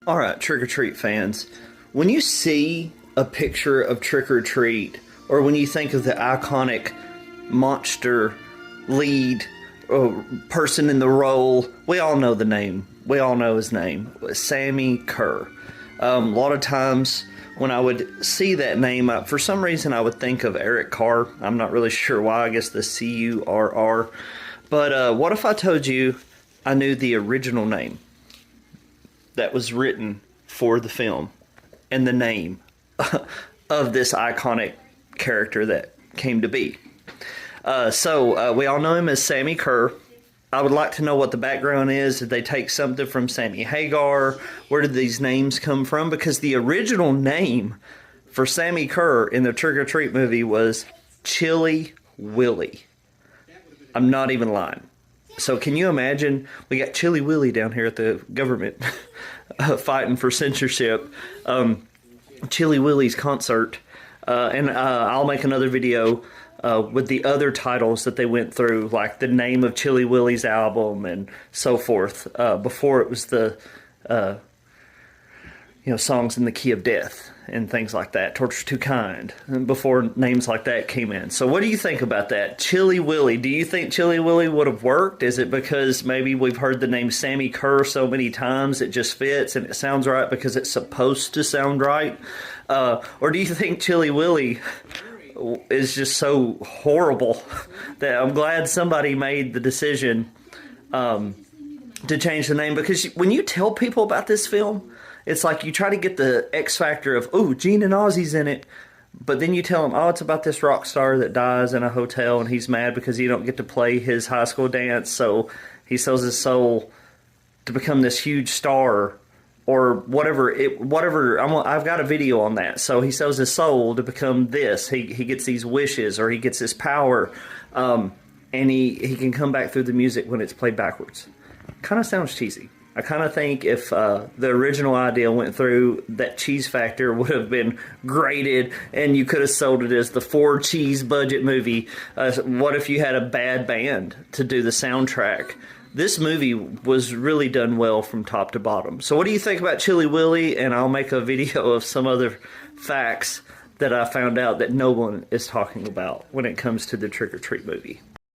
All right, Trick or Treat fans, when you see a picture of Trick or Treat, or when you think of the iconic monster lead person in the role, we all know the name. We all know his name, Sammi Currs. A lot of times when I would see that name, for some reason I would think of Eric Carr. I'm not really sure why. I guess the C-U-R-R. But what if I told you I knew the original name that was written for the film and the name of this iconic character that came to be? So we all know him as Sammi Currs. I would like to know what the background is. Did they take something from Sammy Hagar? Where did these names come from? Because the original name for Sammi Currs in the Trick or Treat movie was Chilly Willy. I'm not even lying. So can you imagine? We got Chilly Willy down here at the government fighting for censorship. Chilly Willy's concert. And I'll make another video with the other titles that they went through, like the name of Chilly Willy's album and so forth, before it was the songs in the key of death and things like that, Torture's Too Kind, and before names like that came in. So what do you think about that? Chilly Willy, do you think Chilly Willy would have worked? Is it because maybe we've heard the name Sammi Currs so many times it just fits and it sounds right because it's supposed to sound right? Or do you think Chilly Willy is just so horrible that I'm glad somebody made the decision to change the name? Because when you tell people about this film, it's like you try to get the X factor of, oh, Gene and Ozzy's in it, but then you tell them, oh, it's about this rock star that dies in a hotel and he's mad because you don't get to play his high school dance, so he sells his soul to become this huge star. Or whatever. I've got a video on that. So he sells his soul to become this. He gets these wishes, or he gets this power, and he can come back through the music when it's played backwards. Kind of sounds cheesy. I kind of think if the original idea went through, that cheese factor would have been graded, and you could have sold it as the 4 cheese budget movie. What if you had a bad band to do the soundtrack? This movie was really done well from top to bottom. So what do you think about Chilly Willy? And I'll make a video of some other facts that I found out that no one is talking about when it comes to the Trick or Treat movie.